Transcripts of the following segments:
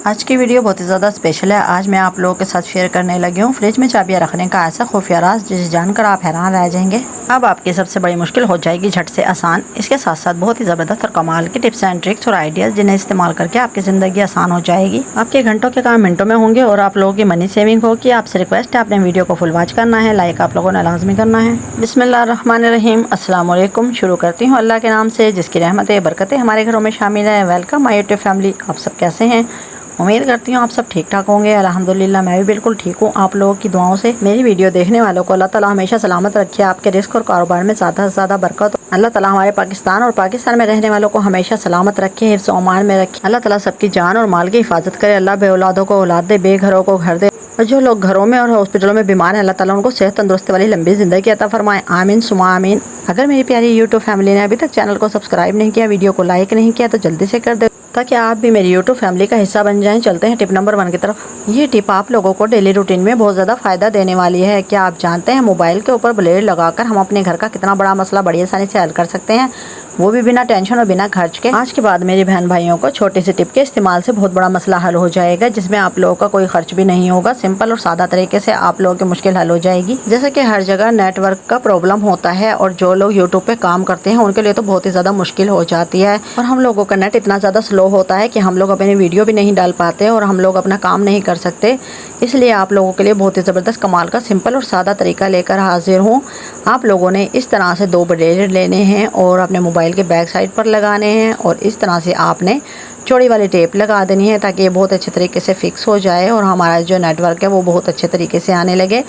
आज की वीडियो बहुत ही ज़्यादा स्पेशल है। आज मैं आप लोगों के साथ शेयर करने लगी हूँ फ्रिज में चाबियाँ रखने का ऐसा खुफिया राज जिसे जानकर आप हैरान रह जाएंगे। अब आपकी सबसे बड़ी मुश्किल हो जाएगी झट से आसान। इसके साथ साथ बहुत ही ज़बरदस्त और कमाल की टिप्स एंड ट्रिक्स और आइडियाज़ जिन्हें इस्तेमाल करके आपकी ज़िंदगी आसान हो जाएगी। आपके घंटों के काम मिनटों में होंगे और आप लोगों की मनी सेविंग होगी। आपसे रिक्वेस्ट है आपने वीडियो को फुल वॉच करना है, लाइक आप लोगों ने लाजमी करना है। बिस्मिल्लाहिर्रहमानिर्रहीम, अस्सलाम वालेकुम। शुरू करती हूँ अल्लाह के नाम से जिसकी रहमतें बरकतें हमारे घरों में शामिल है। Welcome my YouTube family. आप सब कैसे हैं? उम्मीद करती हूँ आप सब ठीक ठाक होंगे। अल्हम्दुलिल्लाह मैं भी बिल्कुल ठीक हूँ। आप लोगों की दुआओं से मेरी वीडियो देखने वालों को अल्लाह ताला हमेशा सलामत रखे, आपके रिस्क और कारोबार में ज़्यादा से ज़्यादा बरकत हो। अल्लाह ताला हमारे पाकिस्तान और पाकिस्तान में रहने वालों को हमेशा सलामत रखे, हिफ्ज़ और अमान में रखे। अल्लाह ताला सबकी जान और माल की हिफाजत करे। अल्लाह बे औलादों को औलाद दे, बेघरों को घर दे, और जो लोग घरों में और हॉस्पिटलों में बीमार हैं अल्लाह ताला उनको सेहत तंदुरुस्ती वाली लंबी ज़िंदगी अता फरमाए। आमीन सुमा आमीन। अगर मेरी प्यारी यूट्यूब फैमिली ने अभी तक चैनल को सब्सक्राइब नहीं किया, वीडियो को लाइक नहीं किया तो जल्दी से कर दे ताकि आप भी मेरी यूट्यूब फैमिली का हिस्सा बन जाएं। चलते हैं टिप नंबर 1 की तरफ। ये टिप आप लोगों को डेली रूटीन में बहुत ज़्यादा फ़ायदा देने वाली है। क्या आप जानते हैं मोबाइल के ऊपर ब्लेड लगाकर हम अपने घर का कितना बड़ा मसला बड़ी आसानी से हल कर सकते हैं, वो भी बिना टेंशन और बिना खर्च के। आज के बाद मेरी बहन भाइयों को छोटी सी टिप के इस्तेमाल से बहुत बड़ा मसला हल हो जाएगा, जिसमें आप लोगों का कोई खर्च भी नहीं होगा। सिंपल और सादा तरीके से आप लोगों की मुश्किल हल हो जाएगी। जैसे कि हर जगह नेटवर्क का प्रॉब्लम होता है और जो लोग यूट्यूब पे काम करते हैं उनके लिए तो बहुत ही ज़्यादा मुश्किल हो जाती है, और हम लोगों का नेट इतना ज़्यादा स्लो होता है कि हम लोग अपनी वीडियो भी नहीं डाल पाते और हम लोग अपना काम नहीं कर सकते। इसलिए आप लोगों के लिए बहुत ही ज़बरदस्त कमाल का सिंपल और सादा तरीका लेकर हाजिर हूँ। आप लोगों ने इस तरह से 2 ब्लेड लेने हैं और अपने मोबाइल के बैक साइड पर लगाने हैं, और इस तरह से आपने चौड़ी वाली टेप लगा देनी है ताकि ये बहुत अच्छे तरीके से फिक्स हो जाए और हमारा जो नेटवर्क है वो बहुत अच्छे तरीके से आने लगे।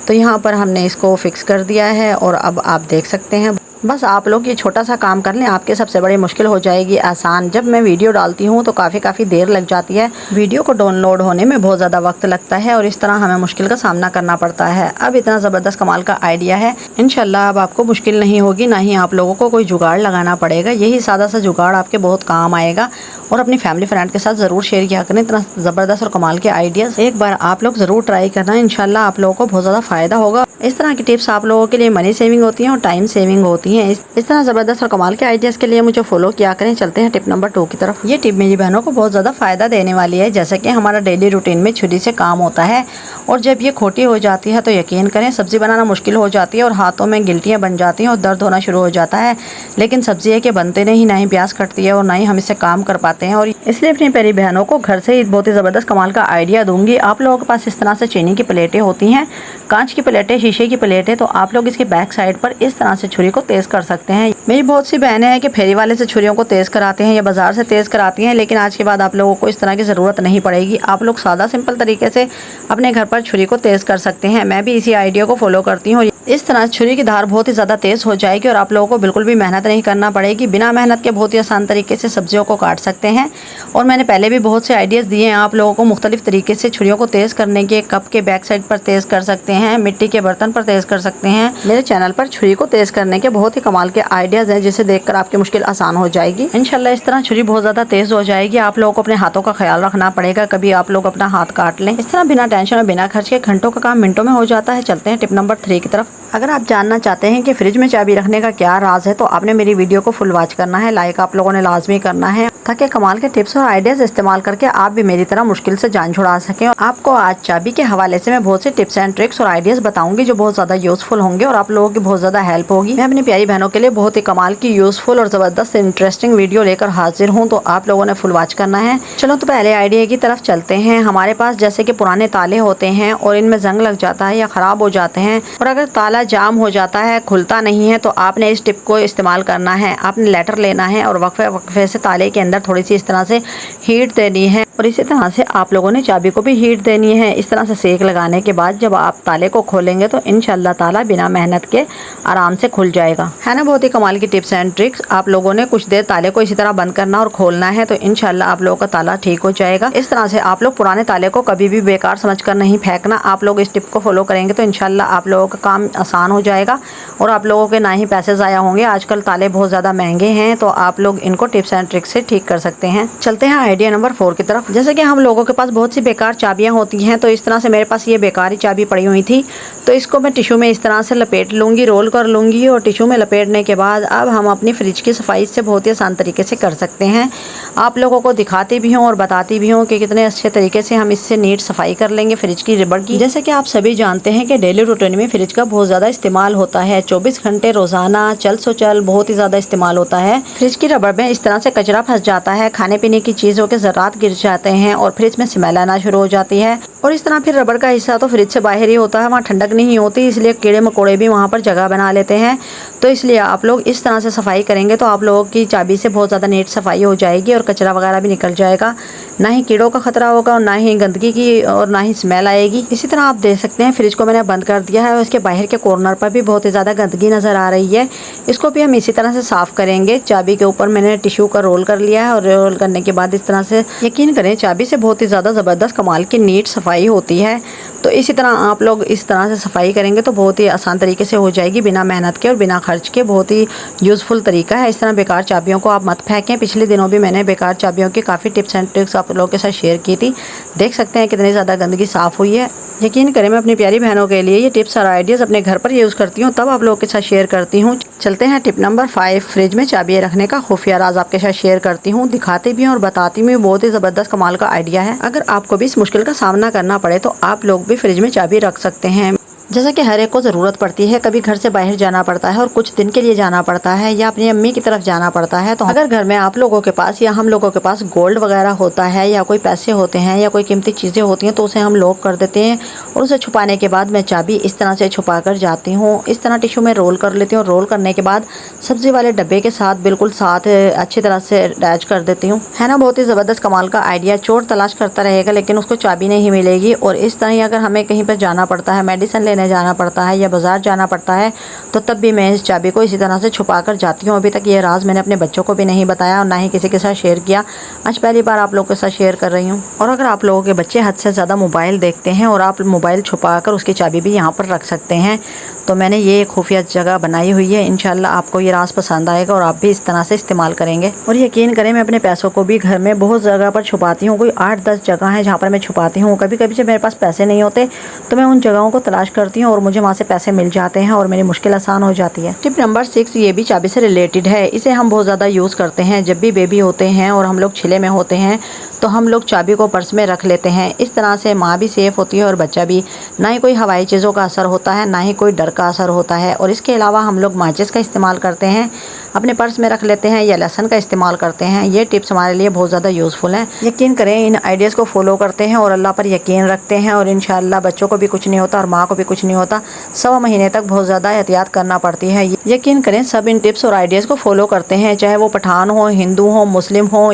तो यहाँ पर हमने इसको फिक्स कर दिया है और अब आप देख सकते हैं। बस आप लोग ये छोटा सा काम कर लें, आपके सबसे बड़ी मुश्किल हो जाएगी आसान। जब मैं वीडियो डालती हूँ तो काफ़ी देर लग जाती है, वीडियो को डाउनलोड होने में बहुत ज़्यादा वक्त लगता है और इस तरह हमें मुश्किल का सामना करना पड़ता है। अब इतना ज़बरदस्त कमाल का आइडिया है, इंशाल्लाह अब आपको मुश्किल नहीं होगी, ना ही आप लोगों को कोई जुगाड़ लगाना पड़ेगा। यही सादा सा जुगाड़ आपके बहुत काम आएगा और अपनी फैमिली फ्रेंड के साथ ज़रूर शेयर किया करें। इतना ज़बरदस्त और कमाल के आइडियाज़ एक बार आप लोग ज़रूर ट्राई करना, इंशाल्लाह आप लोगों को बहुत ज़्यादा फ़ायदा होगा। इस तरह की टिप्स आप लोगों के लिए मनी सेविंग होती हैं और टाइम सेविंग होती हैं। इस तरह ज़बरदस्त और कमाल के आइडियाज़ के लिए मुझे फॉलो किया करें। चलते हैं टिप नंबर 2 की तरफ। ये टिप मेरी बहनों को बहुत ज़्यादा फ़ायदा देने वाली है। जैसे कि हमारा डेली रूटीन में छुरी से काम होता है और जब ये खोटी हो जाती है तो यकीन करें सब्ज़ी बनाना मुश्किल हो जाती है और हाथों में गिल्टियाँ बन जाती हैं और दर्द होना शुरू हो जाता है। लेकिन सब्ज़ी है कि बनते नहीं, ना ही प्याज कटती है और ना ही हम इससे काम कर पाते हैं। और इसलिए अपनी प्यारी बहनों को घर से ही बहुत ही ज़बरदस्त कमाल का आइडिया दूंगी। आप लोगों के पास इस तरह से चीनी की प्लेटें होती हैं, कांच की प्लेटें, शीशे की प्लेटें, तो आप लोग इसके बैक साइड पर इस तरह से छुरी को तेज़ कर सकते हैं। मेरी बहुत सी बहनें हैं कि फेरी वाले से छुरियों को तेज़ कराते हैं या बाज़ार से तेज़ कराती हैं, लेकिन आज के बाद आप लोगों को इस तरह की ज़रूरत नहीं पड़ेगी। आप लोग सादा सिंपल तरीके से अपने घर पर छुरी को तेज़ कर सकते हैं। मैं भी इसी आइडिया को फॉलो करती हूँ। इस तरह छुरी की धार बहुत ही ज़्यादा तेज़ हो जाएगी और आप लोगों को बिल्कुल भी मेहनत नहीं करना पड़ेगी। बिना मेहनत के बहुत ही आसान तरीके से सब्जियों को काट सकते हैं। और मैंने पहले भी बहुत से आइडियाज़ दिए हैं आप लोगों को मुख्तलिफ तरीके से छुरियों को तेज़ करने के। कप के बैक साइड पर तेज़ कर सकते हैं, मिट्टी के बर्तन पर तेज़ कर सकते हैं। मेरे चैनल पर छुरी को तेज़ करने के बहुत ही कमाल के आइडियाज़ हैं जिसे देखकर आपकी मुश्किल आसान हो जाएगी। इंशाल्लाह इस तरह छुरी बहुत ज़्यादा तेज़ हो जाएगी। आप लोगों को अपने हाथों का ख्याल रखना पड़ेगा, कभी आप लोग अपना हाथ काट लें। इस तरह बिना टेंशन और बिना खर्च के घंटों का काम मिनटों में हो जाता है। चलते हैं टिप नंबर 3 की तरफ। अगर आप जानना चाहते हैं कि फ्रिज में चाबी रखने का क्या राज है तो आपने मेरी वीडियो को फुल वॉच करना है, लाइक आप लोगों ने लाजमी करना है ताकि कमाल के टिप्स और आइडियाज़ इस्तेमाल करके आप भी मेरी तरह मुश्किल से जान छुड़ा सकें। और आपको आज चाबी के हवाले से मैं बहुत से टिप्स एंड ट्रिक्स और आइडियाज़ बताऊंगी जो बहुत ज़्यादा यूज़फुल होंगे और आप लोगों की बहुत ज़्यादा हेल्प होगी। मैं अपनी प्यारी बहनों के लिए बहुत ही कमाल की यूज़फुल और ज़बरदस्त इंटरेस्टिंग वीडियो लेकर हाजिर हूँ, तो आप लोगों ने फुल वॉच करना है। चलो तो पहले आइडिया की तरफ चलते हैं। हमारे पास जैसे कि पुराने ताले होते हैं और इनमें जंग लग जाता है या ख़राब हो जाते हैं, और अगर ताला जाम हो जाता है, खुलता नहीं है, तो आपने इस टिप को इस्तेमाल करना है। आपने लेटर लेना है और वक्फे से ताले के अंदर थोड़ी सी इस तरह से हीट देनी है और इसी तरह से आप लोगों ने चाबी को भी हीट देनी है। इस तरह से सेक लगाने के बाद जब आप ताले को खोलेंगे तो इंशाल्लाह ताला बिना मेहनत के आराम से खुल जाएगा। है ना बहुत ही कमाल की टिप्स एंड ट्रिक्स। आप लोगों ने कुछ देर ताले को इसी तरह बंद करना और खोलना है तो इंशाल्लाह आप लोगों का ताला ठीक हो जाएगा। इस तरह से आप लोग पुराने ताले को कभी भी बेकार समझकर नहीं फेंकना। आप लोग इस टिप को फॉलो करेंगे तो इंशाल्लाह आप लोगों का काम आसान हो जाएगा और आप लोगों के ना ही पैसे ज़ाया होंगे। आजकल ताले बहुत ज़्यादा महंगे हैं तो आप लोग इनको टिप्स एंड ट्रिक्स से ठीक कर सकते हैं। चलते हैं आइडिया नंबर 4 की तरफ। जैसे कि हम लोगों के पास बहुत सी बेकार चाबियां होती हैं, तो इस तरह से मेरे पास ये बेकार ही चाबी पड़ी हुई थी। तो इसको मैं टिश्यू में इस तरह से लपेट लूँगी, रोल कर लूँगी और टिश्यू में लपेटने के बाद अब हम अपनी फ्रिज की सफाई से बहुत ही आसान तरीके से कर सकते हैं। आप लोगों को दिखाती भी हूँ और बताती भी हूँ कि कितने अच्छे तरीके से हम इससे नीट सफाई कर लेंगे फ्रिज की रबड़ की। जैसे कि आप सभी जानते हैं कि डेली रूटीन में फ्रिज का बहुत ज़्यादा इस्तेमाल होता है, 24 घंटे रोज़ाना चल सो चल बहुत ही ज़्यादा इस्तेमाल होता है। फ्रिज की रबड़ में इस तरह से कचरा फंस जाता है, खाने पीने की चीज़ों के ज़रात गिर जाते हैं और फ्रिज में स्मेल आना शुरू हो जाती है। और इस तरह फिर रबड़ का हिस्सा तो फ्रिज से बाहर ही होता है, वहाँ ठंडक नहीं होती, इसलिए कीड़े मकोड़े भी वहाँ पर जगह बना लेते हैं। तो इसलिए आप लोग इस तरह से सफाई करेंगे तो आप लोगों की चाबी से बहुत ज़्यादा नीट सफाई हो जाएगी और कचरा वगैरह भी निकल जाएगा। ना ही कीड़ों का खतरा होगा और ना ही गंदगी की और ना ही स्मेल आएगी। इसी तरह आप देख सकते हैं फ्रिज को मैंने बंद कर दिया है और इसके बाहर के कॉर्नर पर भी बहुत ही ज़्यादा गंदगी नज़र आ रही है। इसको भी हम इसी तरह से साफ़ करेंगे। चाबी के ऊपर मैंने टिश्यू का रोल कर लिया है और रोल करने के बाद इस तरह से यकीन करें चाबी से बहुत ही ज़्यादा ज़बरदस्त कमाल की नीट सफाई होती है। तो इसी तरह आप लोग इस तरह से सफाई करेंगे तो बहुत ही आसान तरीके से हो जाएगी, बिना मेहनत के और बिना खर्च के। बहुत ही यूज़फुल तरीका है। इस तरह बेकार चाबियों को आप मत फेंकें। पिछले दिनों भी मैंने बेकार चाबियों की काफ़ी टिप्स एंड ट्रिक्स आप लोगों के साथ शेयर की थी। देख सकते हैं कितनी ज़्यादा गंदगी साफ़ हुई है। यकीन करें मैं अपनी प्यारी बहनों के लिए ये टिप्स और आइडियाज़ अपने घर पर यूज़ करती हूँ, तब आप लोगों के साथ शेयर करती हूँ। चलते हैं टिप नंबर 5, फ्रिज में चाबियाँ रखने का खुफिया राज आपके साथ शेयर करती हूँ, दिखाती भी हूँ और बताती भी हूँ। बहुत ही ज़बरदस्त कमाल का आइडिया है। अगर आपको भी इस मुश्किल का सामना करना पड़े तो आप लोग भी फ्रिज में चाबी रख सकते हैं। जैसा कि हर एक को ज़रूरत पड़ती है, कभी घर से बाहर जाना पड़ता है और कुछ दिन के लिए जाना पड़ता है या अपनी अम्मी की तरफ जाना पड़ता है। तो अगर घर में आप लोगों के पास या हम लोगों के पास गोल्ड वगैरह होता है या कोई पैसे होते हैं या कोई कीमती चीज़ें होती हैं तो उसे हम लॉक कर देते हैं और उसे छुपाने के बाद मैं चाबी इस तरह से छुपा कर जाती हूँ। इस तरह टिश्यू में रोल कर लेती हूँ। रोल करने के बाद सब्ज़ी वाले डब्बे के साथ बिल्कुल साथ अच्छी तरह से अटैच कर देती हूँ। है ना बहुत ही ज़बरदस्त कमाल का आइडिया। चोर तलाश करता रहेगा लेकिन उसको चाबी नहीं मिलेगी। और इस तरह अगर हमें कहीं पर जाना पड़ता है, मेडिसिन लेने जाना पड़ता है या बाज़ार जाना पड़ता है तो तब भी मैं इस चाबी को इसी तरह से छुपा कर जाती हूँ। अभी तक ये राज मैंने अपने बच्चों को भी नहीं बताया और ना ही किसी के साथ शेयर किया। आज पहली बार आप लोगों के साथ शेयर कर रही हूँ। और अगर आप लोगों के बच्चे हद से ज़्यादा मोबाइल देखते हैं और आप मोबाइल छुपा कर उसकी चाबी भी यहाँ पर रख सकते हैं, तो मैंने ये खुफिया जगह बनाई हुई है। इंशाल्लाह आपको ये राज पसंद आएगा और आप भी इस तरह से इस्तेमाल करेंगे। और यकीन करें मैं अपने पैसों को भी घर में बहुत जगह पर छुपाती हूँ। कोई 8-10 जगह है जहाँ पर मैं छुपाती हूँ। कभी कभी जब मेरे पास पैसे नहीं होते तो मैं उन जगहों को तलाश करती हूँ और मुझे वहाँ से पैसे मिल जाते हैं और मेरी मुश्किल आसान हो जाती है। टिप नंबर 6 ये भी चाबी से रिलेटेड है। इसे हम बहुत ज़्यादा यूज़ करते हैं जब भी बेबी होते हैं और हम लोग छिले में होते हैं तो हम लोग चाबी को पर्स में रख लेते हैं। इस तरह से माँ भी सेफ़ होती है और बच्चा भी। ना ही कोई हवाई चीज़ों का असर होता है, ना ही कोई डर का असर होता है। और इसके अलावा हम लोग माचिस का इस्तेमाल करते हैं, अपने पर्स में रख लेते हैं या लहसुन का इस्तेमाल करते हैं। ये टिप्स हमारे लिए बहुत ज़्यादा यूज़फुल हैं। यकीन करें इन आइडियाज़ को फॉलो करते हैं और अल्लाह पर यकीन रखते हैं और इंशाअल्लाह बच्चों को भी कुछ नहीं होता और माँ को भी कुछ नहीं होता। 1.25 महीने तक बहुत ज़्यादा एहतियात करना पड़ती है। यकीन करें सब इन टिप्स और आइडियाज़ को फॉलो करते हैं, चाहे वो पठान हो, हिंदू हो, मुस्लिम हो,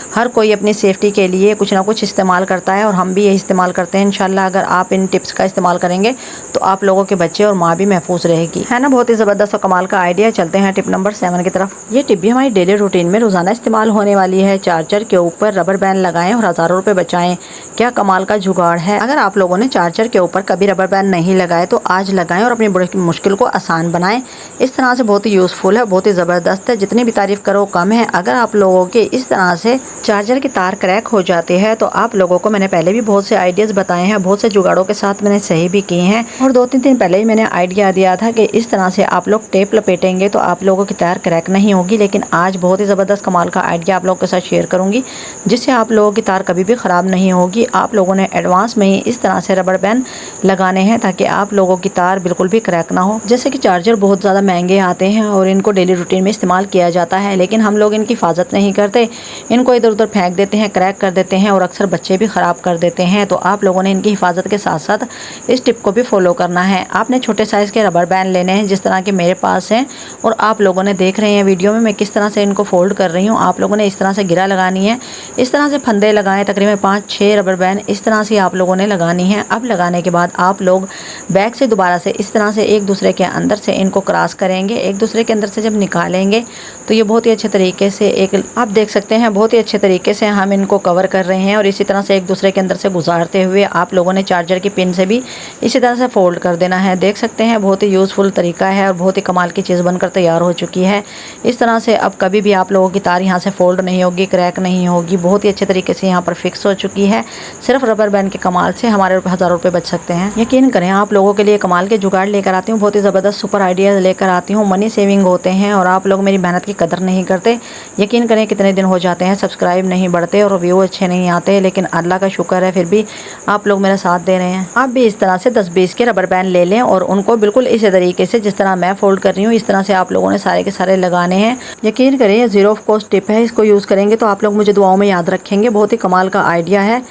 हर कोई अपनी सेफ्टी के लिए कुछ ना कुछ इस्तेमाल करता है और हम भी यही इस्तेमाल करते हैं। इंशाल्लाह अगर आप इन टिप्स का इस्तेमाल करेंगे तो आप लोगों के बच्चे और माँ भी महफूज रहेगी। है ना बहुत ही ज़बरदस्त और कमाल का आइडिया। चलते हैं टिप नंबर 7 की तरफ। ये टिप भी हमारी डेली रूटीन में रोज़ाना इस्तेमाल होने वाली है। चार्जर के ऊपर रबर बैंड लगाएं और हज़ारों रुपये बचाएं। क्या कमाल का जुगाड़ है। अगर आप लोगों ने चार्जर के ऊपर कभी रबर बैंड नहीं लगाए तो आज लगाएं और अपनी बड़ी मुश्किल को आसान बनाएं। इस तरह से बहुत ही यूज़फुल है, बहुत ही ज़बरदस्त है। जितनी भी तारीफ़ करो कम है। अगर आप लोगों के इस तरह से चार्जर की तार क्रैक हो जाते हैं तो आप लोगों को मैंने पहले भी बहुत से आइडियाज़ बताए हैं, बहुत से जुगाड़ों के साथ मैंने सही भी किए हैं। और 2-3 दिन पहले ही मैंने आइडिया दिया था कि इस तरह से आप लोग टेप लपेटेंगे तो आप लोगों की तार क्रैक नहीं होगी। लेकिन आज बहुत ही ज़बरदस्त कमाल का आइडिया आप लोगों के साथ शेयर करूँगी जिससे आप लोगों की तार कभी भी ख़राब नहीं होगी। आप लोगों ने एडवांस में ही इस तरह से रबर बैंड लगाने हैं ताकि आप लोगों की तार बिल्कुल भी क्रैक ना हो। जैसे कि चार्जर बहुत ज़्यादा महंगे आते हैं और इनको डेली रूटीन में इस्तेमाल किया जाता है, लेकिन हम लोग इनकी हिफाजत नहीं करते, इनको इधर उधर फेंक देते हैं, क्रैक कर देते हैं और अक्सर बच्चे भी ख़राब कर देते हैं। तो आप लोगों ने इनकी हिफाजत के साथ साथ इस टिप को भी फॉलो करना है। आपने छोटे साइज़ के रबर बैंड लेने हैं जिस तरह के मेरे पास हैं और आप लोगों ने देख रहे हैं वीडियो में मैं किस तरह से इनको फोल्ड कर रही हूँ। आप लोगों ने इस तरह से गिरा लगानी है। इस तरह से फंदे लगाएं, तकरीबन 5-6 रबर बैंड इस तरह से आप लोगों ने लगानी है। अब लगाने के बाद आप लोग बैक से दोबारा से इस तरह से एक दूसरे के अंदर से इनको क्रॉस करेंगे। एक दूसरे के अंदर से जब निकालेंगे तो ये बहुत ही अच्छे तरीके से आप देख सकते हैं बहुत ही अच्छे तरीके से हम इनको कवर कर रहे हैं। और इसी तरह से एक दूसरे के अंदर से गुजारते हुए आप लोगों ने चार्जर की पिन से भी इसी तरह से फोल्ड कर देना है। देख सकते हैं बहुत ही यूज़फुल तरीका है और बहुत ही कमाल की चीज़ बनकर तैयार हो चुकी है। इस तरह से अब कभी भी आप लोगों की तार यहाँ से फोल्ड नहीं होगी, क्रैक नहीं होगी, बहुत ही अच्छे तरीके से यहाँ पर फिक्स हो चुकी है। सिर्फ रबर बैंड के कमाल से हमारे हज़ारों रुपये बच सकते हैं। यकीन करें आप लोगों के लिए कमाल के जुगाड़ लेकर आती हूँ, बहुत ही ज़बरदस्त सुपर आइडियाज़ लेकर आती हूँ। मनी सेविंग होते हैं और आप लोग मेरी मेहनत की कदर नहीं करते। यकीन करें कितने दिन हो जाते हैं सब्सक्राइब नहीं बढ़ते और व्यू अच्छे नहीं आते, लेकिन अल्लाह का शुक्र है फिर भी आप लोग मेरा साथ दे रहे हैं। आप भी इस तरह से 10-20 के रबर बैंड ले लें और उनको बिल्कुल इसी तरीके से जिस तरह मैं फोल्ड कर रही हूँ इस तरह से आप लोगों ने सारे के सारे लगाने हैं। यकीन करें ये 0 कॉस्ट टिप है, इसको यूज़ करेंगे तो आप लोग मुझे दुआओं में याद रखेंगे। बहुत ही कमाल का आइडिया है।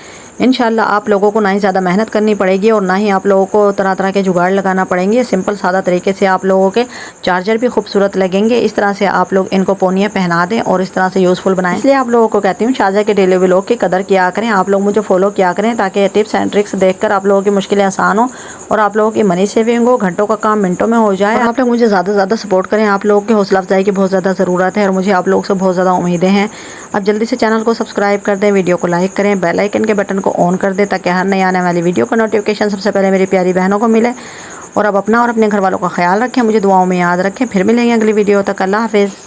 इंशाल्लाह आप लोगों को ना ही ज़्यादा मेहनत करनी पड़ेगी और ना ही आप लोगों को तरह तरह के जुगाड़ लगाना पड़ेंगे। सिंपल सादा तरीके से आप लोगों के चार्जर भी खूबसूरत लगेंगे। इस तरह से आप लोग इनको पोनियाँ पहना दें और इस तरह से यूज़फुल बनाएं। इसलिए आप लोगों को कहती हूँ शाज़ा के डेली व्लॉग की कदर किया करें, आप लोग मुझे फॉलो किया करें ताकि टिप्स एंड ट्रिक्स देखकर आप लोगों की मुश्किलें आसान हो और आप लोगों की मनी सेविंग हो, घंटों का काम मिनटों में हो जाए। आप लोग मुझे ज़्यादा से ज़्यादा सपोर्ट करें, आप लोगों की हौसला अफजाई की बहुत ज़्यादा ज़रूरत है और मुझे आप लोगों से बहुत ज़्यादा उम्मीदें हैं। अब जल्दी से चैनल को सब्सक्राइब कर दें, वीडियो को लाइक करें, बेल आइकन के बटन को ऑन कर दें ताकि हर नई आने वाली वीडियो का नोटिफिकेशन सबसे पहले मेरी प्यारी बहनों को मिले। और अब अपना और अपने घर वालों का ख्याल रखें, मुझे दुआओं में याद रखें। फिर मिलेंगे अगली वीडियो तक। अल्लाह हाफिज़।